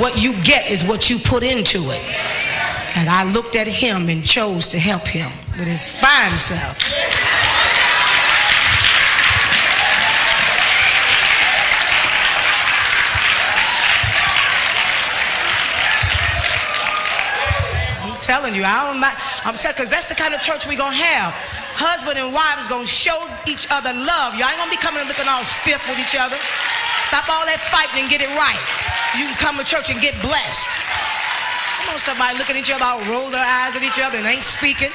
what you get is what you put into it. And I looked at him and chose to help him with his fine self. I'm telling you, because that's the kind of church we're going to have. Husband and wife is going to show each other love. Y'all ain't going to be coming and looking all stiff with each other. Stop all that fighting and get it right so you can come to church and get blessed. Come on, somebody looking at each other, all roll their eyes at each other and ain't speaking.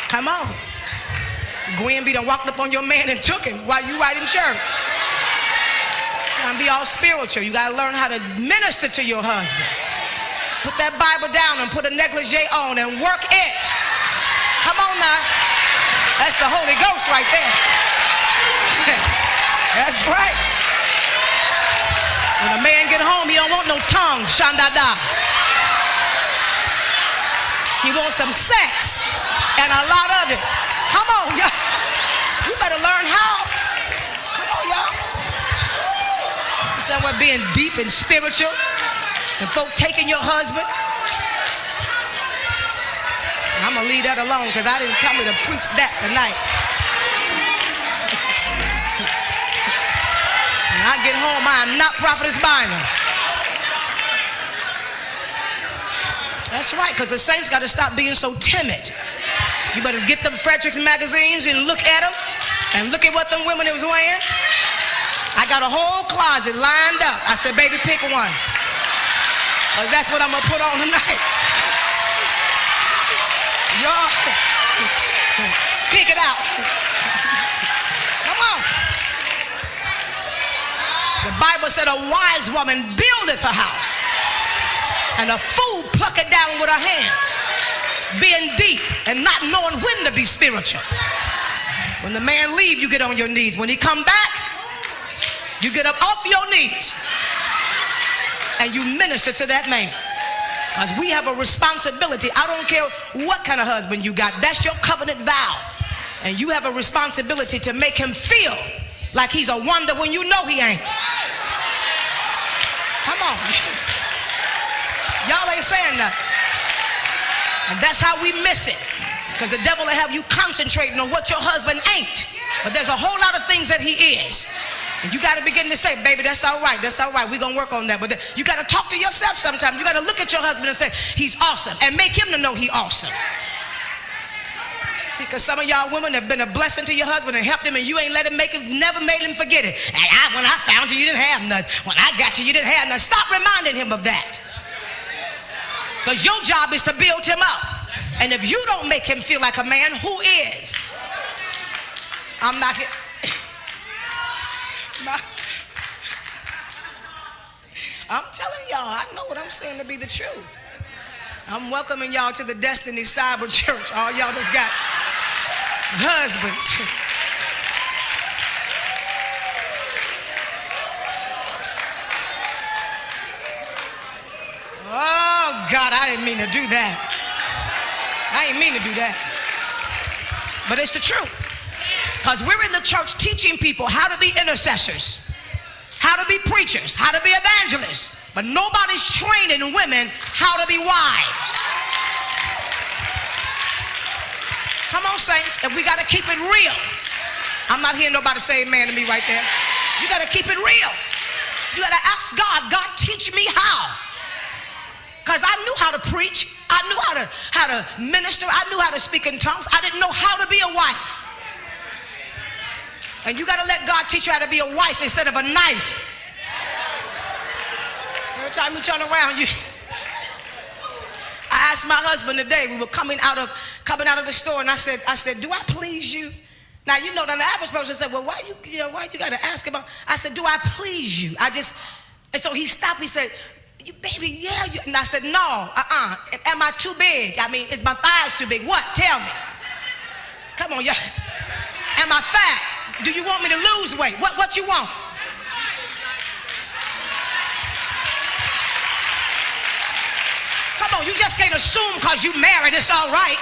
Come on. Gwen be done walked up on your man and took him while you right in church. Trying to be all spiritual. You got to learn how to minister to your husband. Put that Bible down and put a negligee on and work it. Come on now. That's the Holy Ghost right there. That's right. When a man get home, he don't want no tongue, shandada. He wants some sex and a lot of it. Come on, y'all. You better learn how. Come on, y'all. Somewhere being deep and spiritual and folk taking your husband. I'm going to leave that alone because I didn't come here to preach that tonight. When I get home, I am not Prophetess Bynum. That's right, because the saints got to stop being so timid. You better get them Frederick's magazines and look at them and look at what them women was wearing. I got a whole closet lined up. I said, baby, pick one. Because that's what I'm going to put on tonight. Y'all, pick it out. Come on. The Bible said a wise woman buildeth a house, and a fool pluck it down with her hands, being deep and not knowing when to be spiritual. When the man leave, you get on your knees. When he come back, you get up off your knees and you minister to that man. Because we have a responsibility. I don't care what kind of husband you got. That's your covenant vow. And you have a responsibility to make him feel like he's a wonder when you know he ain't. Come on. Y'all ain't saying nothing. And that's how we miss it. Because the devil will have you concentrating on what your husband ain't. But there's a whole lot of things that he is. And you got to begin to say, baby, that's all right. That's all right. We're going to work on that. But you got to talk to yourself sometimes. You got to look at your husband and say, he's awesome. And make him to know he's awesome. See, because some of y'all women have been a blessing to your husband and helped him, and you ain't let him never made him forget it. And when I found you, you didn't have nothing. When I got you, you didn't have nothing. Stop reminding him of that. Because your job is to build him up. And if you don't make him feel like a man, who is? I'm not here. I'm telling y'all, I know what I'm saying to be the truth. I'm welcoming y'all to the Destiny Cyber Church. All y'all that's got husbands. Oh God, I didn't mean to do that. I didn't mean to do that. But it's the truth. Because we're in the church teaching people how to be intercessors, how to be preachers, how to be evangelists. But nobody's training women how to be wives. Come on, saints. And we got to keep it real. I'm not hearing nobody say amen to me right there. You got to keep it real. You got to ask God, God, teach me how. Because I knew how to preach. I knew how to minister. I knew how to speak in tongues. I didn't know how to be a wife. And you got to let God teach you how to be a wife instead of a knife. Every time you turn around, I asked my husband today, we were coming out of the store, and I said, do I please you? Now, you know, the average person said, well, why you got to ask about? I said, do I please you? And so he stopped, he said, baby, yeah. And I said, no, am I too big? I mean, is my thighs too big? What? Tell me. Come on, y'all. Am I fat? Do you want me to lose weight? What you want? Come on, you just can't assume because you married it's all right.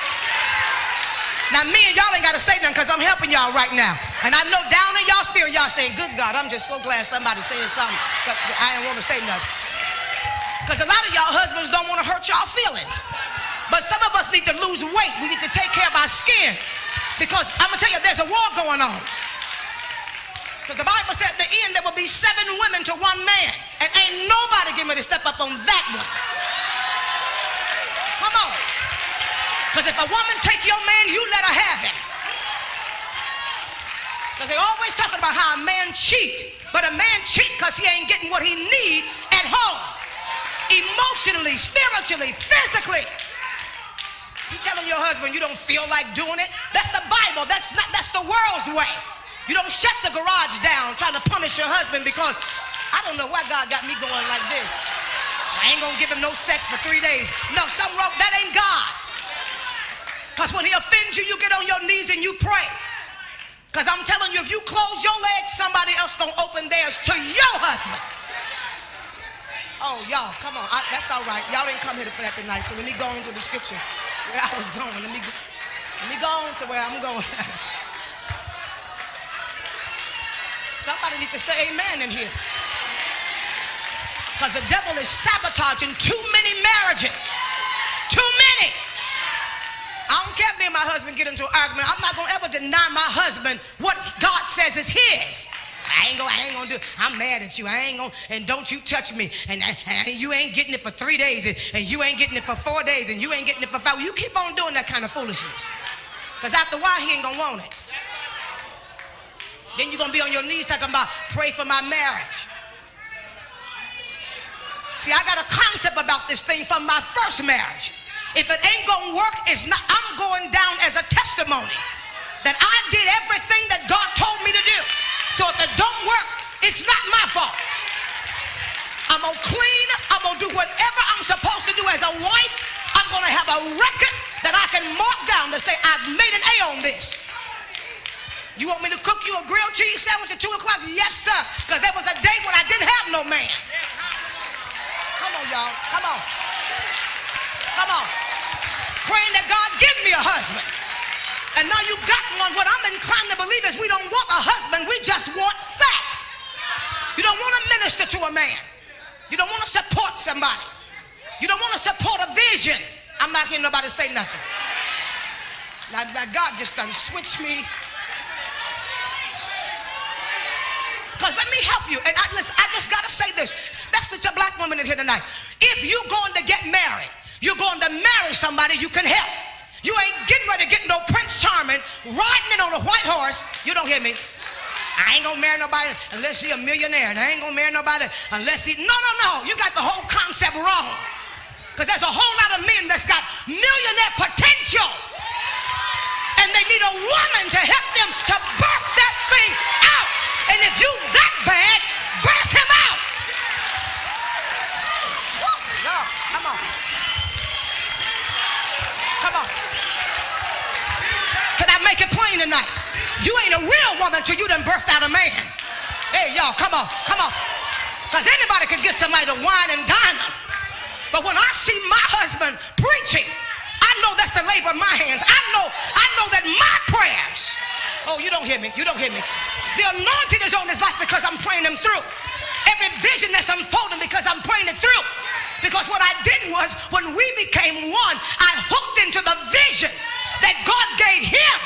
Now me and y'all ain't got to say nothing because I'm helping y'all right now. And I know down in y'all spirit, y'all saying, good God, I'm just so glad somebody saying something. I didn't want to say nothing. Because a lot of y'all husbands don't want to hurt y'all feelings. But some of us need to lose weight. We need to take care of our skin. Because I'm going to tell you, there's a war going on. Because the Bible said at the end there will be 7 women to 1 man. And ain't nobody getting ready to step up on that one. Come on. Because if a woman take your man, you let her have him. Because they always talking about how a man cheat. But a man cheat because he ain't getting what he need at home. Emotionally, spiritually, physically. You telling your husband you don't feel like doing it? That's the Bible. That's the world's way. You don't shut the garage down trying to punish your husband because I don't know why God got me going like this. I ain't gonna give him no sex for 3 days. No, something wrong. That ain't God. Because when he offends you, you get on your knees and you pray. Because I'm telling you, if you close your legs, somebody else gonna open theirs to your husband. Oh, y'all, come on. That's all right. Y'all didn't come here for that tonight, so let me go on to the scripture where I was going. Let me go on to where I'm going. Somebody need to say amen in here. Because the devil is sabotaging too many marriages. Too many. I don't care if me and my husband get into an argument. I'm not going to ever deny my husband what God says is his. I ain't gonna do it. I'm mad at you. I ain't gonna, and don't you touch me. And you ain't getting it for 3 days, and you ain't getting it for 4 days, and you ain't getting it for 5. You keep on doing that kind of foolishness. Because after a while, he ain't gonna want it. Then you're gonna be on your knees talking about pray for my marriage. See, I got a concept about this thing from my first marriage. If it ain't gonna work, it's not. I'm going down as a testimony that I did everything that God told me to do. So if it don't work, it's not my fault. I'm gonna clean, I'm gonna do whatever I'm supposed to do as a wife. I'm gonna have a record that I can mark down to say I've made an A on this. You want me to cook you a grilled cheese sandwich at 2 o'clock? Yes, sir. Because there was a day when I didn't have no man. Come on, y'all. Come on. Come on. Praying that God give me a husband. And now you got one. What I'm inclined to believe is we don't want a husband, we just want sex. You don't want to minister to a man. You don't want to support somebody. You don't want to support a vision. I'm not hearing nobody say nothing. Now God just done switched me. Because let me help you. And listen, I just got to say this, especially to black women in here tonight. If you're going to get married, you're going to marry somebody you can help. You ain't getting ready to get no Prince Charming riding in on a white horse. You don't hear me? I ain't gonna marry nobody unless he a millionaire. And I ain't gonna marry nobody unless he... No. You got the whole concept wrong. Because there's a whole lot of men that's got millionaire potential. And they need a woman to help them to birth that thing out. And if you that bad, birth him out. No, come on. Come on. Can I make it plain tonight? You ain't a real woman till you done birthed out a man. Hey, y'all, come on, come on. Because anybody can get somebody to wine and dine them. But when I see my husband preaching, I know that's the labor of my hands. I know that my prayers, oh, you don't hear me, you don't hear me. The anointing is on his life because I'm praying him through. Every vision that's unfolding because I'm praying it through. Because what I did was, when we became one, I hooked into the vision that God gave him.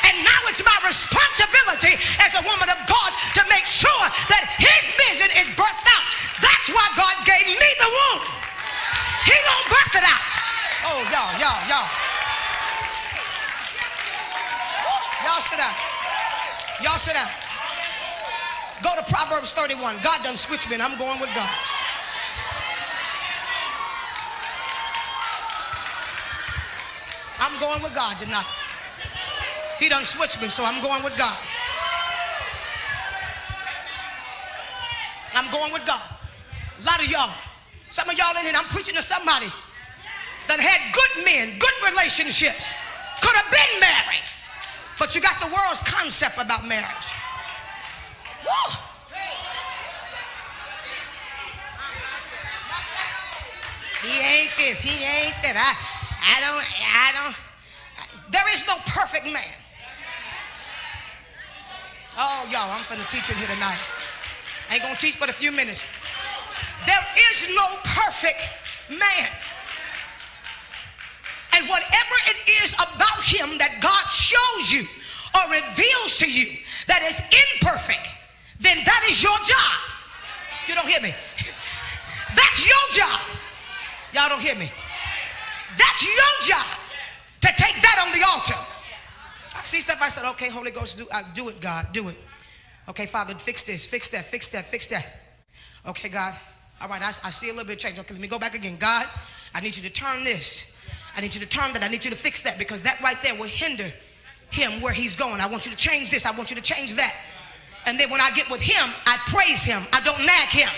And now it's my responsibility as a woman of God to make sure that his vision is birthed out. That's why God gave me the womb. He won't birth it out. Oh, y'all. Y'all sit down. Y'all sit down. Go to Proverbs 31. God done switched me and I'm going with God. I'm going with God tonight. He done switched me, so I'm going with God. I'm going with God. A lot of y'all, some of y'all in here, I'm preaching to somebody that had good men, good relationships, could have been married, but you got the world's concept about marriage. Woo! He ain't this, he ain't that. I don't. There is no perfect man. Oh, y'all, I'm finna teach in here tonight. I ain't gonna teach but a few minutes. There is no perfect man. And whatever it is about him that God shows you or reveals to you that is imperfect, then that is your job. You don't hear me? That's your job. Y'all don't hear me? That's your job to take that on the altar. I see stuff, I said, okay, Holy Ghost, do it, God, do it. Okay, Father, fix this, fix that, fix that, fix that. Okay, God, all right, I see a little bit of change. Okay, let me go back again. God, I need you to turn this. I need you to turn that. I need you to fix that, because that right there will hinder him where he's going. I want you to change this. I want you to change that. And then when I get with him, I praise him. I don't nag him.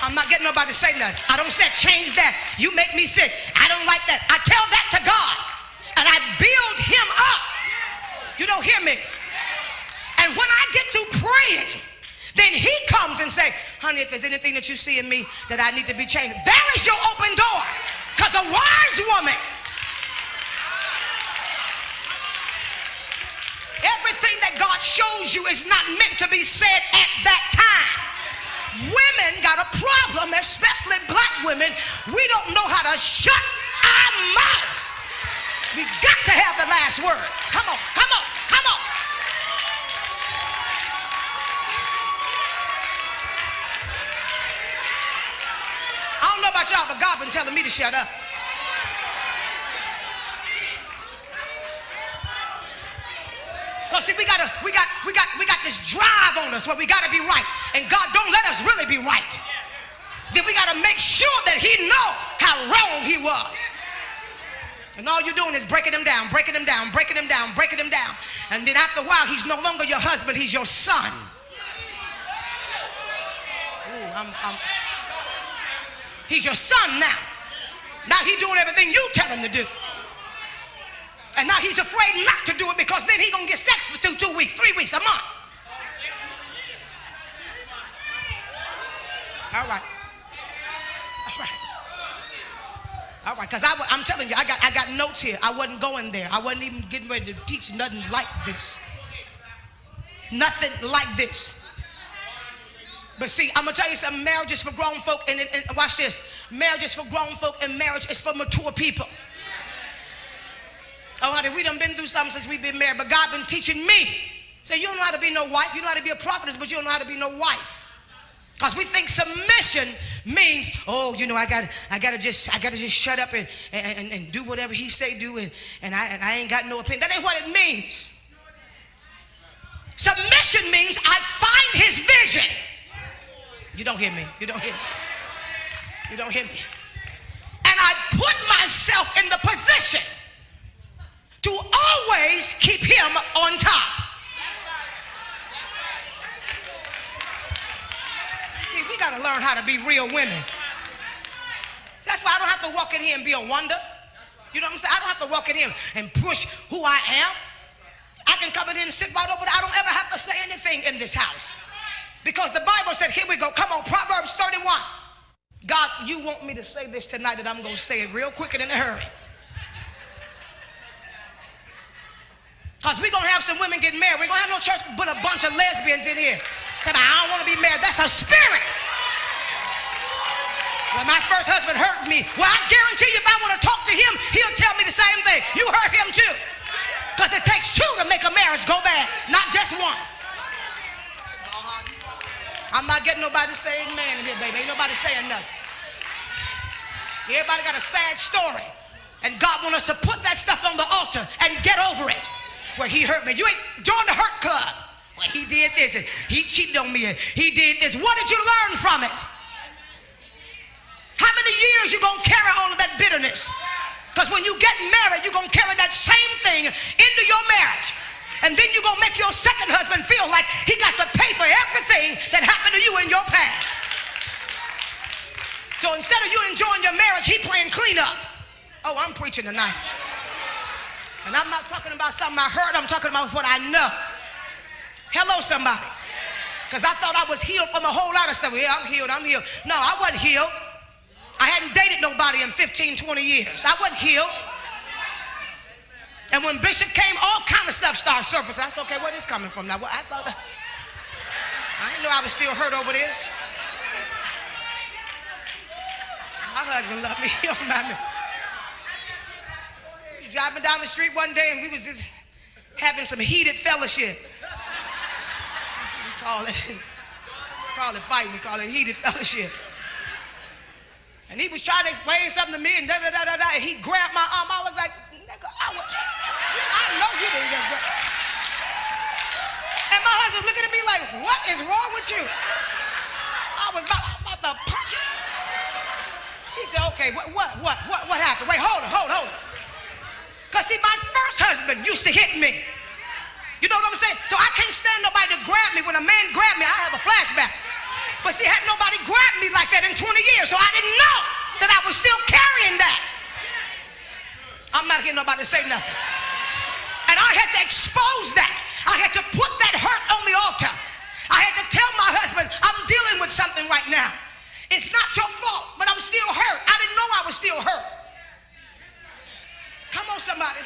I'm not getting nobody to say nothing. I don't say change that. You make me sick. I don't like that. I tell that to God, and I build him up. You don't hear me? And when I get through praying, then he comes and say, honey, if there's anything that you see in me that I need to be changed, there is your open door. Because a wise woman, everything that God shows you is not meant to be said at that time. Women got a problem, especially black women. We don't know how to shut our mouth. We got to have the last word. Come on, come on, come on. I don't know about y'all, but God been telling me to shut up. Because see, we got this drive on us where we got to be right, and God don't let us really be right. Then we got to make sure that he know how wrong he was. And all you're doing is breaking him down, breaking him down, breaking him down, breaking him down. And then after a while, he's no longer your husband, he's your son. Ooh, he's your son now. Now he's doing everything you tell him to do. And now he's afraid not to do it, because then he's going to get sex for 2 weeks, 3 weeks, a month. All right. All right. All right, because I'm telling you, I got notes here. I wasn't going there. I wasn't even getting ready to teach nothing like this. Nothing like this. But see, I'm going to tell you something. Marriage is for grown folk, and watch this. Marriage is for grown folk, and marriage is for mature people. Oh, honey, we done been through something since we've been married, but God been teaching me. So you don't know how to be no wife. You know how to be a prophetess, but you don't know how to be no wife. Because we think submission means, oh, you know, I gotta just shut up and do whatever he say do, and I ain't got no opinion. That ain't what it means. Submission means I find his vision. You don't hear me. You don't hear me. You don't hear me. And I put myself in the position to always keep him on top. See, we got to learn how to be real women. That's why I don't have to walk in here and be a wonder. You know what I'm saying? I don't have to walk in here and push who I am. I can come in here and sit right over there. I don't ever have to say anything in this house. Because the Bible said, here we go. Come on, Proverbs 31. God, you want me to say this tonight, that I'm going to say it real quick and in a hurry. Because we're going to have some women get married. We're going to have no church put a bunch of lesbians in here. Tell me, I don't want to be married. That's a spirit. When my first husband hurt me, well, I guarantee you if I want to talk to him, he'll tell me the same thing. You hurt him too. Because it takes two to make a marriage go bad, not just one. I'm not getting nobody to say amen in here, baby. Ain't nobody saying nothing. Everybody got a sad story. And God wants us to put that stuff on the altar and get over it. Where he hurt me. You ain't joined the hurt club. Well, he did this and he cheated on me and he did this. What did you learn from it? How many years you gonna carry all of that bitterness? Because when you get married, you're gonna carry that same thing into your marriage. And then you're gonna make your second husband feel like he got to pay for everything that happened to you in your past. So instead of you enjoying your marriage, he playing cleanup. Oh, I'm preaching tonight. And I'm not talking about something I heard. I'm talking about what I know. Hello, somebody. Because I thought I was healed from a whole lot of stuff. Yeah, I'm healed. I'm healed. No, I wasn't healed. I hadn't dated nobody in 15, 20 years. I wasn't healed. And when Bishop came, all kind of stuff started surfacing. I said, okay, where is this coming from now? Well, I thought, I didn't know I was still hurt over this. My husband loved me. He don't mind me. We was driving down the street one day and we was just having some heated fellowship. That's what we call it. We call it fighting. We call it heated fellowship. And he was trying to explain something to me and da-da-da-da-da. And he grabbed my arm. I was like, nigga, I know you didn't just grab. And my husband's looking at me like, what is wrong with you? I was about to punch him. He said, okay, what happened? Wait, hold on. Because see, my first husband used to hit me. You know what I'm saying? So I can't stand nobody to grab me. When a man grabbed me, I have a flashback. But see, had nobody grabbed me like that in 20 years, so I didn't know that I was still carrying that. I'm not hearing nobody say nothing. And I had to expose that. I had to put that hurt on the altar. I had to tell my husband, I'm dealing with something right now. It's not your fault, but I'm still hurt. I didn't know I was still hurt. Come on, somebody.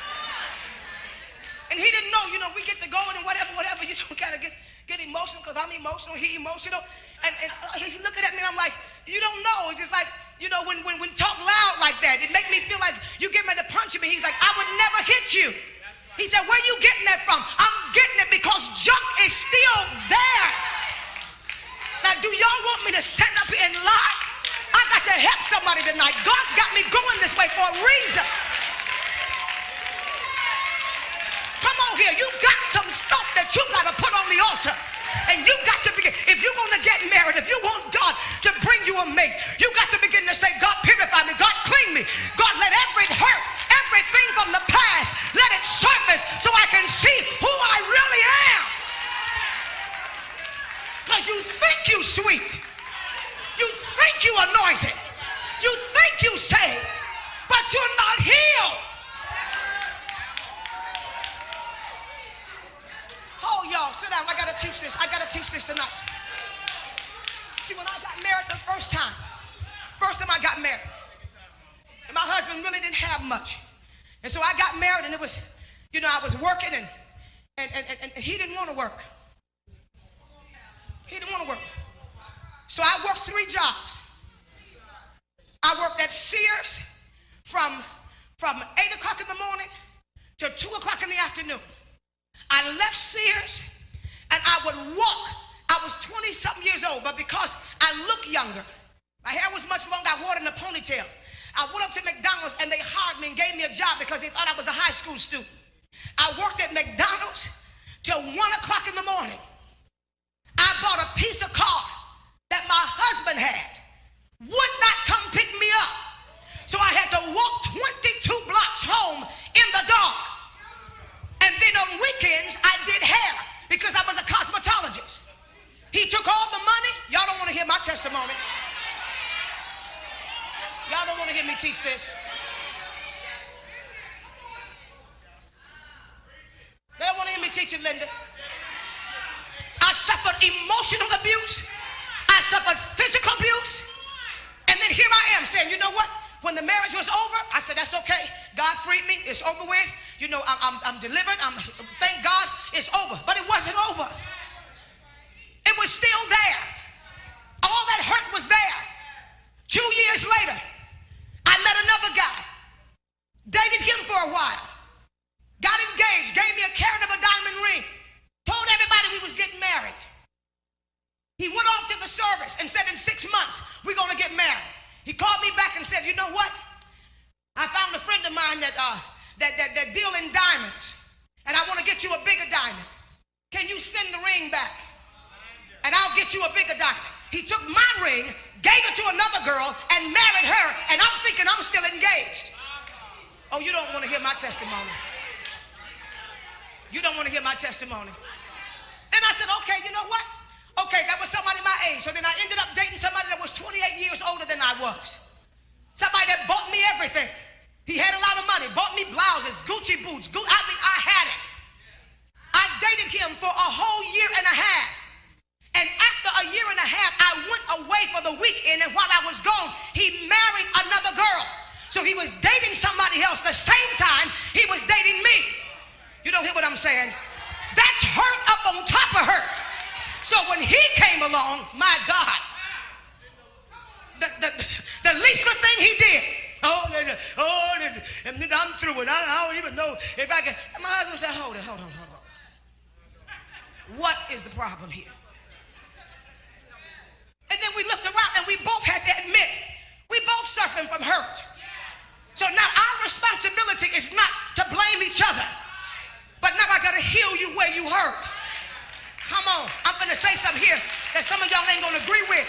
And he didn't know, we get to going and whatever, kind of get emotional because I'm emotional, he emotional. And he's looking at me and I'm like, you don't know. It's just like, when talk loud like that, it make me feel like you get ready to punch me. He's like, I would never hit you. He said, where you getting that from? I'm getting it because junk is still there. Now, do y'all want me to stand up here and lie? I got to help somebody tonight. God's got me going this way for a reason. Come on here. You got some stuff that you got to put on the altar. And you got to begin. If you're going to get married, if you want God to bring you a mate, you got to begin to say, God, purify me. God, clean me. God, let every hurt, everything from the past, let it surface so I can see who I really am. Because you think you sweet. You think you anointed. You think you saved. But you're not healed. Oh, y'all, sit down. I got to teach this. I got to teach this tonight. See, when I got married the first time I got married, and my husband really didn't have much. And so I got married, and it was, I was working, and he didn't want to work. He didn't want to work. So I worked 3 jobs. I worked at Sears from 8 o'clock in the morning to 2 o'clock in the afternoon. I left Sears and I would walk. I was 20-something years old, but because I looked younger, my hair was much longer, I wore it in a ponytail. I went up to McDonald's and they hired me and gave me a job because they thought I was a high school student. I worked at McDonald's till 1 o'clock in the morning. I bought a piece of car that my husband had, would not come pick me up. So I had to walk 22 blocks home in the dark. And then on weekends, I did hair because I was a cosmetologist. He took all the money. Y'all don't want to hear my testimony. Y'all don't want to hear me teach this. They don't want to hear me teach it, Linda. I suffered emotional abuse. I suffered physical abuse. And then here I am saying, you know what? When the marriage was over, I said, that's okay. God freed me. It's over with. I'm delivered. Thank God it's over. But it wasn't over. It was still there. All that hurt was there. 2 years later, I met another guy. Dated him for a while. Got engaged. Gave me a carat of a diamond ring. Told everybody we was getting married. He went off to the service and said in 6 months, we're going to get married. He called me back and said, you know what? I found a friend of mine that deal in diamonds, and I want to get you a bigger diamond. Can you send the ring back? And I'll get you a bigger diamond. He took my ring, gave it to another girl, and married her, and I'm thinking I'm still engaged. Oh, you don't want to hear my testimony. You don't want to hear my testimony. Then I said, okay, you know what? Okay, that was somebody my age. So then I ended up dating somebody that was 28 years older than I was. Somebody that bought me everything. He had a lot of money, bought me blouses, Gucci boots. I had it. I dated him for a whole year and a half. And after a year and a half, I went away for the weekend, and while I was gone, he married another girl. So he was dating somebody else the same time he was dating me. You don't hear what I'm saying? That's hurt up on top of hurt. So So when he came along, my God, the least good thing he did, and then I'm through it. I don't even know if I can. And my husband said, hold it. What is the problem here? And then we looked around and we both had to admit, we both suffering from hurt. So now our responsibility is not to blame each other, but now I got to heal you where you hurt. Come on, I'm going to say something here that some of y'all ain't going to agree with.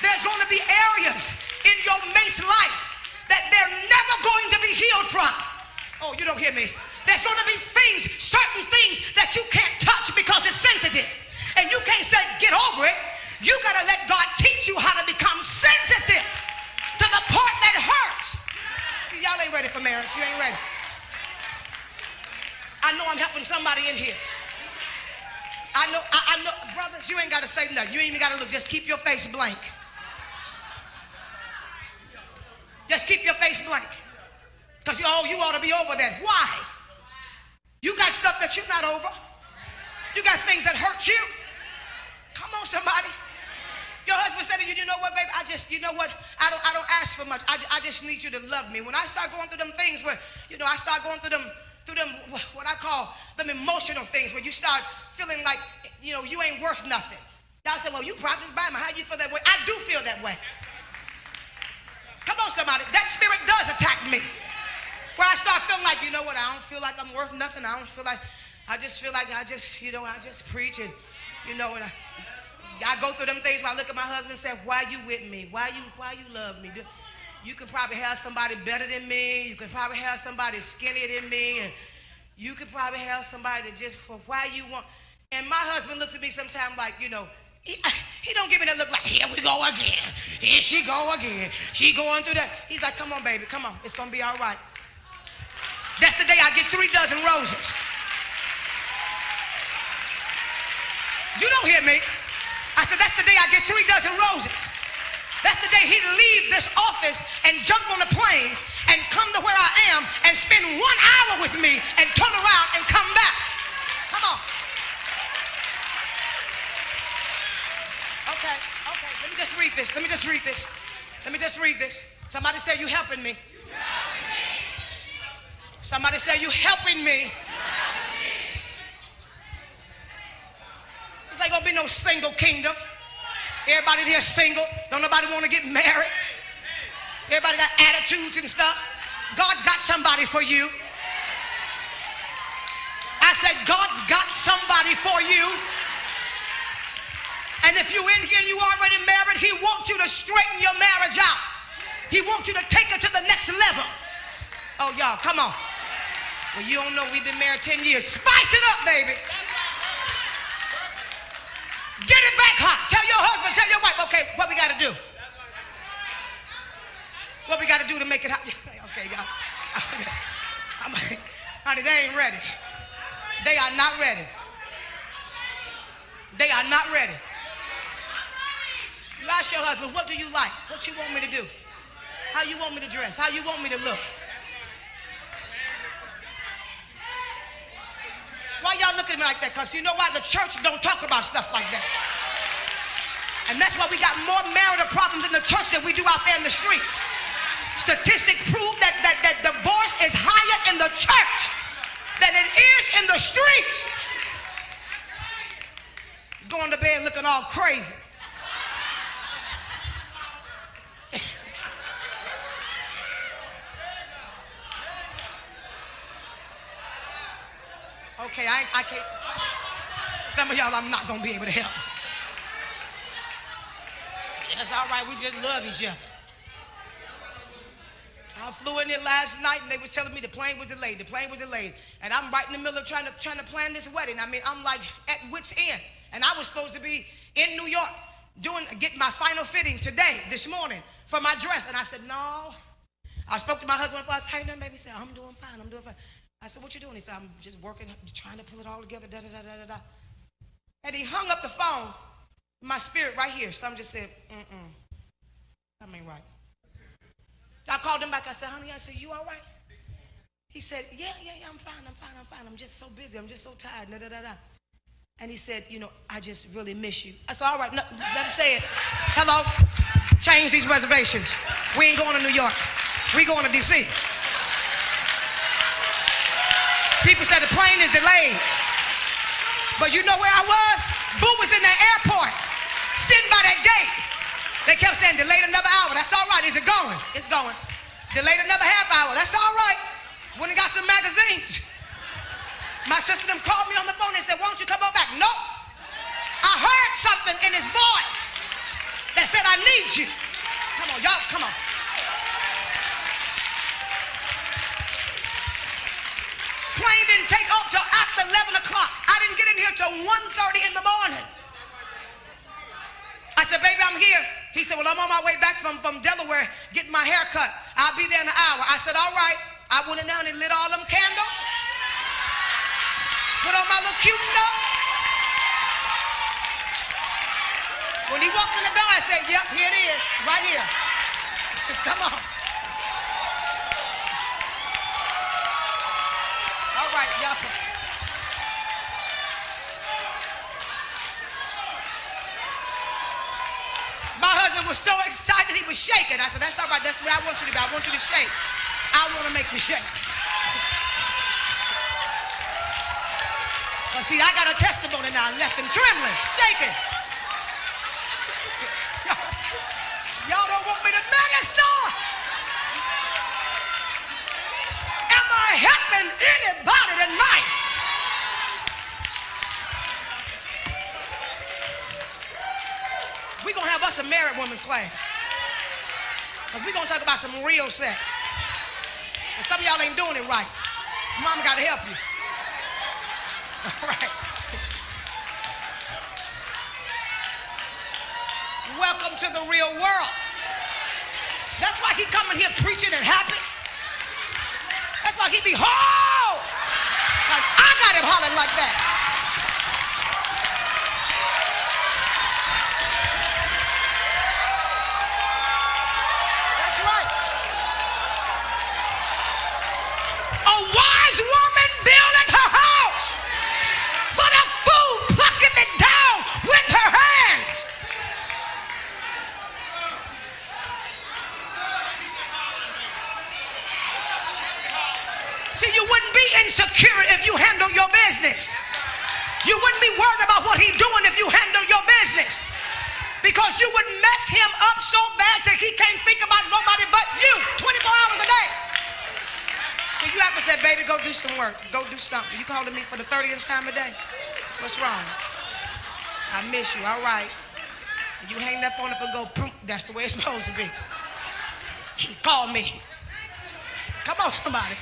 There's going to be areas in your mate's life that they're never going to be healed from. Oh, you don't hear me. There's going to be things, certain things that you can't touch because it's sensitive. And you can't say, get over it. You got to let God teach you how to become sensitive to the part that hurts. See, y'all ain't ready for marriage. You ain't ready. I know I'm helping somebody in here. I know, brothers, you ain't got to say nothing. You ain't even got to look. Just keep your face blank. Just keep your face blank. Because you ought to be over that. Why? You got stuff that you're not over. You got things that hurt you. Come on, somebody. Your husband said to you, you know what, baby? You know what? I don't ask for much. I just need you to love me. When I start going through them things where, I start going through them, what I call them emotional things, where you start feeling like, you ain't worth nothing. Y'all say, well, you probably buy me. How you feel that way? I do feel that way. Come on, somebody. That spirit does attack me. Where I start feeling like, you know what? I don't feel like I'm worth nothing. I just feel like I just preach and, and I go through them things where I look at my husband and say, why you with me? Why you love me? You could probably have somebody better than me. You could probably have somebody skinnier than me. And you could probably have somebody that just, why you want. And my husband looks at me sometimes like, he don't give me that look like, here we go again. Here she go again. She going through that. He's like, come on, baby, come on. It's going to be all right. That's the day I get 3 dozen roses. You don't hear me. I said, that's the day I get 3 dozen roses. That's the day he'd leave this office and jump on a plane and come to where I am and spend 1 hour with me and turn around and come back. Come on. Okay. Let me just read this. Somebody say, you helping me. Somebody say, you helping me. There's ain't gonna be no single kingdom. Everybody here single. Don't nobody want to get married. Everybody got attitudes and stuff. God's got somebody for you. I said, God's got somebody for you. And if you're in here and you already married, he wants you to straighten your marriage out. He wants you to take it to the next level. Oh, y'all, come on. Well, you don't know we've been married 10 years. Spice it up, baby. Get it back hot. Tell your husband, tell your wife, okay, what we got to do? What we got to do to make it hot? Okay, y'all. Honey, they ain't ready. They are not ready. They are not ready. You ask your husband, what do you like? What you want me to do? How you want me to dress? How you want me to look? Why y'all look at me like that? Because you know why? The church don't talk about stuff like that. And that's why we got more marital problems in the church than we do out there in the streets. Statistics prove that divorce is higher in the church than it is in the streets. Going to bed looking all crazy. Okay, I can't. Some of y'all I'm not going to be able to help. That's all right. We just love each other. I flew in here last night and they were telling me the plane was delayed. And I'm right in the middle of trying to plan this wedding. I mean, I'm like at wit's end. And I was supposed to be in New York getting my final fitting this morning for my dress. And I said, no. I spoke to my husband before. I said, hey, baby. He said, I'm doing fine. I said, what you doing? He said, I'm just working, trying to pull it all together, da-da-da-da-da-da. And he hung up the phone, my spirit right here. Some just said, that ain't right. So I called him back. I said, honey, you all right? He said, yeah, I'm fine. I'm just so busy. I'm just so tired, da-da-da-da. And he said, I just really miss you. I said, all right, let him say it. Hello, change these reservations. We ain't going to New York. We going to D.C. People said the plane is delayed. But you know where I was? Boo was in the airport, sitting by that gate. They kept saying, delayed another hour. That's all right. Is it going? It's going. Delayed another half hour. That's all right. Went and got some magazines. My sister them called me on the phone and said, why don't you come on back? Nope. I heard something in his voice that said, I need you. Come on, y'all, come on. Plane didn't take off till after 11 o'clock. I didn't get in here till 1:30 in the morning. I said, baby, I'm here. He said, well, I'm on my way back from Delaware getting my hair cut. I'll be there in an hour. I said, all right. I went in there and lit all them candles. Put on my little cute stuff. When he walked in the door, I said, yep, here it is, right here. Come on. All right, y'all. My husband was so excited, he was shaking. I said, that's all right, that's where I want you to be. I want you to shake. I want to make you shake. But see, I got a testimony now. I left him trembling, shaking. Y'all don't want me to minister. Am I helping anybody tonight? We're going to have us a married women's class. But we're going to talk about some real sex. And some of y'all ain't doing it right. Mama got to help you. All right. Welcome to the real world. That's why he coming here preaching and happy. That's why he be ho! Like I got him hollering like that. That's right. A wise woman buildeth her house, but a fool plucketh it down with her hands. See, you wouldn't be insecure if you handle your business. You wouldn't be worried about what he's doing if you handle your business. Because you would mess him up so bad that he can't think about nobody but you 24 hours a day. So you have to say, baby, go do some work. Go do something. You calling me for the 30th time a day? What's wrong? I miss you. All right. You hang that phone up and go, boom. That's the way it's supposed to be. Call me. Come on, somebody.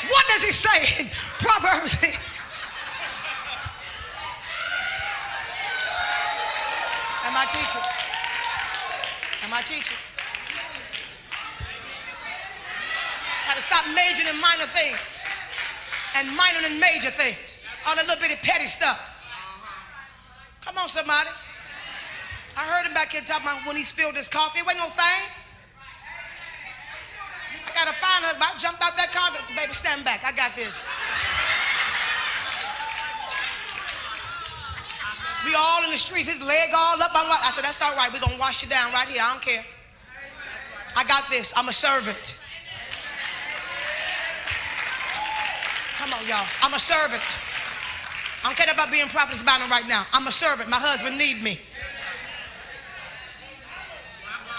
What does he say in Proverbs? Am I teaching? Am I teaching? Got to stop majoring in minor things and minoring in major things. All that little bitty petty stuff. Come on, somebody. I heard him back here talking about when he spilled his coffee. It wasn't no thing. I got a fine husband. I jumped out that car. Baby, stand back. I got this. We all in the streets, his leg all up. I said, that's all right. We're going to wash you down right here. I don't care. I got this. I'm a servant. Come on, y'all. I'm a servant. I don't care about being Prophetess Bynum right now. I'm a servant. My husband need me.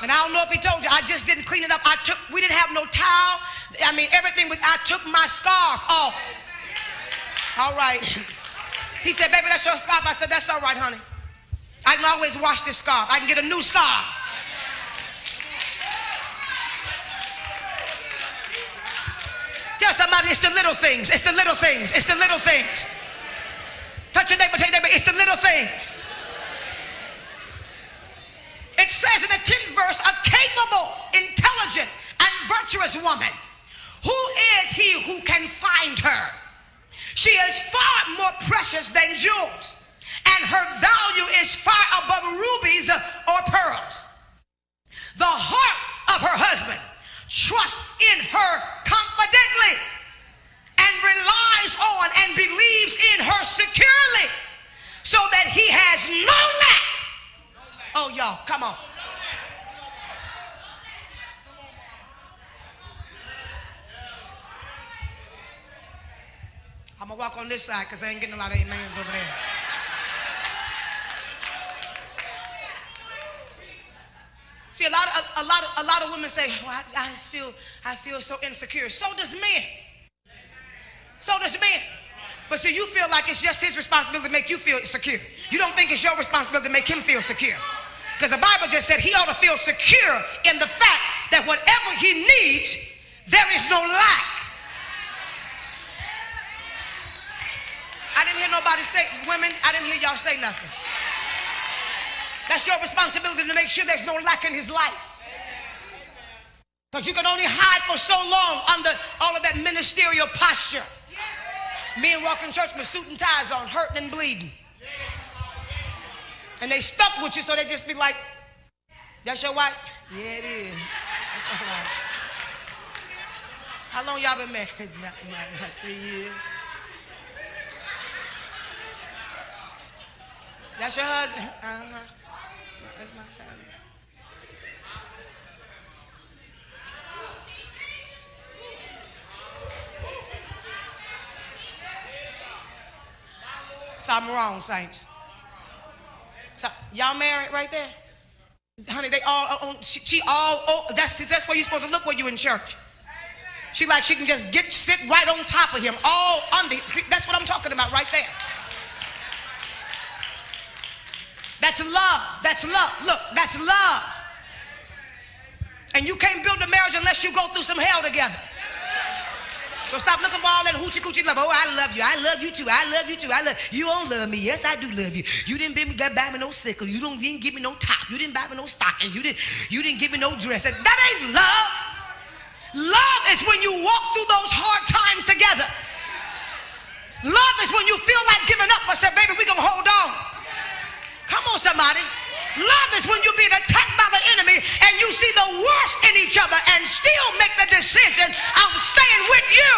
And I don't know if he told you, I just didn't clean it up. We didn't have no towel. I mean, everything was, I took my scarf off. All right. He said, baby, that's your scarf. I said, that's all right, honey. I can always wash this scarf. I can get a new scarf. Tell somebody it's the little things. It's the little things. It's the little things. Touch your neighbor, tell your neighbor, it's the little things. It says in the 10th verse, a capable, intelligent, and virtuous woman. Who is he who can find her? She is far more precious than jewels, and her value is far above rubies or pearls. The heart of her husband trusts in her confidently and relies on and believes in her securely. I'm going to walk on this side because I ain't getting a lot of amens over there. See, a lot of women say, oh, I feel so insecure. So does men. So does men. But see, you feel like it's just his responsibility to make you feel secure. You don't think it's your responsibility to make him feel secure. Because the Bible just said he ought to feel secure in the fact that whatever he needs, there is no lack. I didn't hear nobody say, women, I didn't hear y'all say nothing. That's your responsibility to make sure there's no lack in his life. Because you can only hide for so long under all of that ministerial posture. Men walk in church with suit and ties on, hurting and bleeding. And they stuck with you, so they just be like, that's your wife? Yeah, it is. That's my wife. How long y'all been married? Not 3 years. That's your husband? Uh-huh. That's my husband. Something wrong, saints. So, y'all married right there? Honey, they all on, she all, that's where you're supposed to look when you're in church. She like she can just sit right on top of him, all under. See, that's what I'm talking about right there. That's love. That's love. Look, that's love. And you can't build a marriage unless you go through some hell together. So stop looking for all that hoochie coochie love. Oh, I love you. I love you too. I love you too. I love you. Don't love me. Yes, I do love you. You didn't buy me no sickle. You didn't give me no top. You didn't buy me no stockings. You didn't give me no dress. That ain't love. Love is when you walk through those hard times together. Love is when you feel like giving up, but say, baby, we're gonna hold on. Come on, somebody. Love is when you're being attacked by the enemy and you see the worst in each other and still make the decision, I'm staying with you.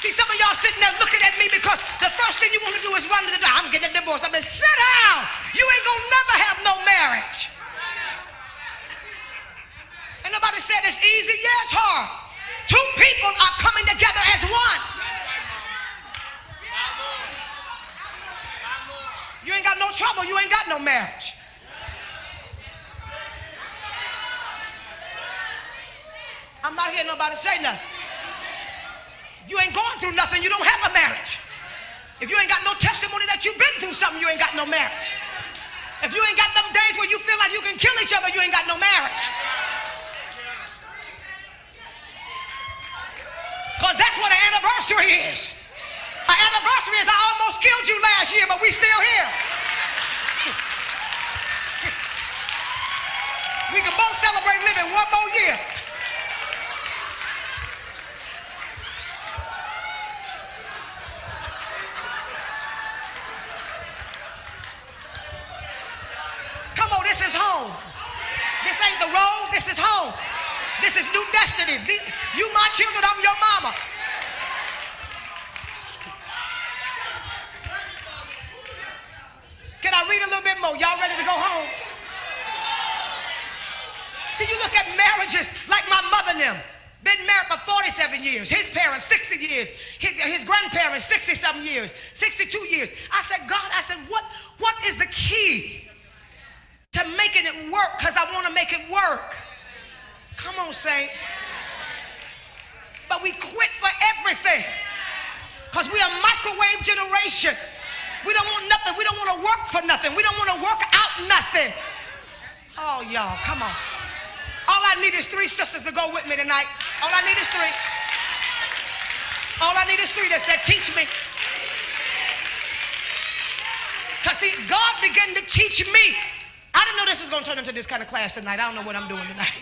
See, some of y'all sitting there looking at me because the first thing you want to do is run to the door. I'm getting a divorce. I mean, sit down. You ain't gonna never have no marriage. And nobody said it's easy. Yeah, it's hard. Two people are coming together as one. You ain't got no trouble, you ain't got no marriage. I'm not hearing nobody say nothing. You ain't going through nothing, you don't have a marriage. If you ain't got no testimony that you've been through something, you ain't got no marriage. If you ain't got them days where you feel like you can kill each other, you ain't got no marriage. Because that's what an anniversary is. An anniversary is I almost killed you last year, but we still here. We can both celebrate living one more year. Come on, this is home. This ain't the road, this is home. This is new destiny. You my children, I'm your mama. Can I read a little bit more? Y'all ready to go home? See, you look at marriages like my mother and them. Been married for 47 years. His parents, 60 years. His grandparents, 60-something years. 62 years. I said, God, what is the key to making it work? Because I want to make it work. Come on, saints. But we quit for everything. Because we are a microwave generation. We don't want nothing. We don't want to work for nothing. We don't want to work out nothing. Oh, y'all, come on. All I need is 3 sisters to go with me tonight. All I need is 3. All I need is 3 that said, teach me. Because see, God began to teach me. I didn't know this was going to turn into this kind of class tonight. I don't know what I'm doing tonight.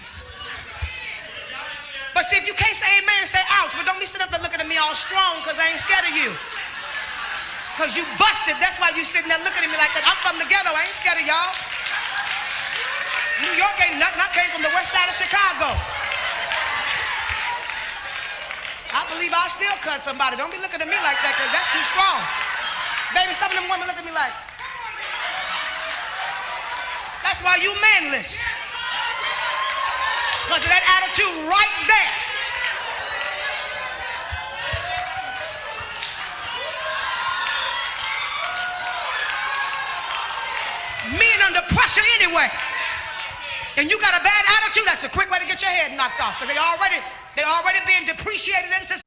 But see, if you can't say amen, say ouch. But don't be sitting up there looking at me all strong because I ain't scared of you. Because you busted. That's why you sitting there looking at me like that. I'm from the ghetto. I ain't scared of y'all. New York ain't nothing. I came from the west side of Chicago. I believe I'll still cut somebody. Don't be looking at me like that because that's too strong. Baby, some of them women look at me like, that's why you manless. Because of that attitude right there. way. And you got a bad attitude, that's a quick way to get your head knocked off, because they already being depreciated in society.